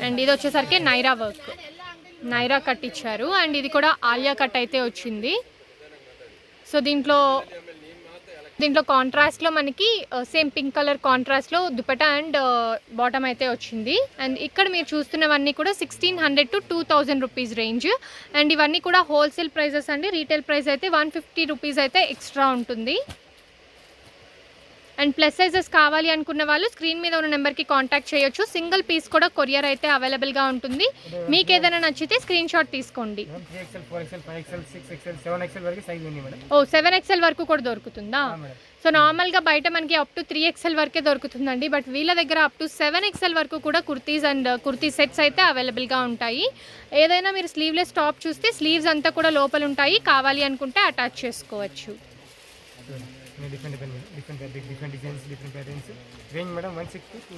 And ఇది వచ్చేసరికి Naira work, Naira cut ఇచ్చారు. అండ్ ఇది కూడా ఆలియా కట్ అయితే వచ్చింది. సో దీంట్లో కాంట్రాస్ట్లో మనకి సేమ్ పింక్ కలర్ కాంట్రాస్ట్లో దుపట్టా అండ్ బాటమ్ అయితే వచ్చింది. అండ్ ఇక్కడ మీరు చూస్తున్నవన్నీ కూడా 1600 to 2000 రూపీస్ రేంజ్. అండ్ ఇవన్నీ కూడా హోల్సేల్ ప్రైజెస్ అండి. రీటైల్ ప్రైస్ అయితే 150 రూపీస్ అయితే ఎక్స్ట్రా ఉంటుంది. అండ్ ప్లస్ సైజెస్ కావాలి అనుకున్న వాళ్ళు స్క్రీన్ మీద ఉన్న నెంబర్కి కాంటాక్ట్ చేయొచ్చు. సింగిల్ పీస్ కూడా కొరియర్ అయితే అవైలబుల్గా ఉంటుంది. మీకు ఏదైనా నచ్చితే స్క్రీన్ షాట్ తీసుకోండి. ఓ 7XL వరకు కూడా దొరుకుతుందా? సో నార్మల్గా బయట మనకి అప్ టు 3XL వరకే దొరుకుతుందండి. బట్ వీళ్ళ దగ్గర అప్ టు 7XL వరకు కూడా కుర్తీస్ అండ్ కుర్తీ సెట్స్ అయితే అవైలబుల్గా ఉంటాయి. ఏదైనా మీరు స్లీవ్లెస్ టాప్ చూస్తే స్లీవ్స్ అంతా కూడా లోపల ఉంటాయి. కావాలి అనుకుంటే అటాచ్ చేసుకోవచ్చు. different designs, different patterns. Range madam 160 to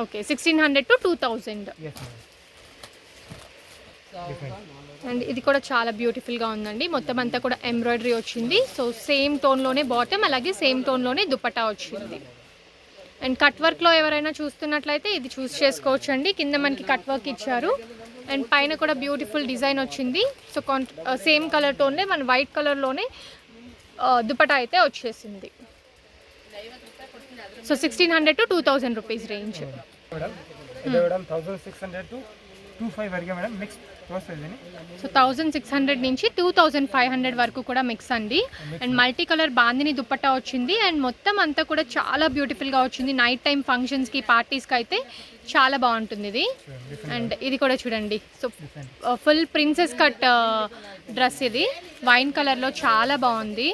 okay 1600 to 2000. Yes madam. And ఇది కూడా చాలా బ్యూటిఫుల్గా ఉందండి. మొత్తం అంతా కూడా ఎంబ్రాయిడరీ వచ్చింది. సో సేమ్ టోన్లోనే బాటమ్, అలాగే సేమ్ టోన్లోనే దుపట్టా వచ్చింది. అండ్ కట్ వర్క్లో ఎవరైనా చూస్తున్నట్లయితే ఇది చూస్ చేసుకోవచ్చు అండి. కింద మనకి కట్ వర్క్ ఇచ్చారు అండ్ పైన కూడా బ్యూటిఫుల్ డిజైన్ వచ్చింది. సో సేమ్ కలర్ టోన్లే మన వైట్ కలర్లోనే దుపట్టా అయితే వచ్చేసింది. So 1600 to 2000 rupees range. Madam 1600 to 25 వరకు మేడం మిక్స్ వస్తుంది. సో 1600 నుంచి 2500 వరకు కూడా మిక్స్ అండి. And multi colour bandhani dupatta వచ్చింది. అండ్ మొత్తం అంతా కూడా చాలా బ్యూటిఫుల్గా వచ్చింది. నైట్ టైం ఫంక్షన్స్కి, పార్టీస్కి అయితే చాలా బాగుంటుంది ఇది. అండ్ ఇది కూడా చూడండి. So full princess cut dress ఇది వైన్ కలర్లో చాలా బాగుంది.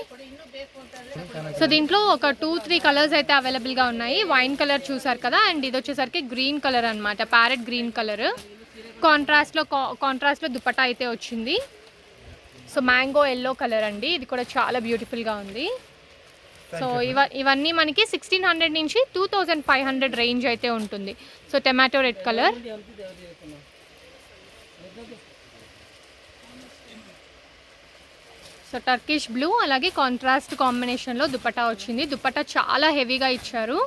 సో దీంట్లో ఒక 2-3 కలర్స్ అయితే అవైలబుల్గా ఉన్నాయి. వైన్ కలర్ చూసారు కదా. అండ్ ఇది వచ్చేసరికి గ్రీన్ కలర్ అనమాట, ప్యారెట్ గ్రీన్ కలర్. కాంట్రాస్ట్లో దుపట్టా అయితే వచ్చింది. సో మ్యాంగో ఎల్లో కలర్ అండి. ఇది కూడా చాలా బ్యూటిఫుల్గా ఉంది. సో ఇవన్నీ మనకి 1600 నుంచి 2500 రేంజ్ అయితే ఉంటుంది. So tomato red colour, so Turkish blue, అలాగే కాంట్రాస్ట్ కాంబినేషన్లో దుపట్టా వచ్చింది. దుపట్టా చాలా హెవీగా ఇచ్చారు.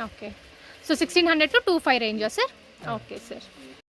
ఓకే సో 1600 to 25 రేంజా సార్? Okay sir.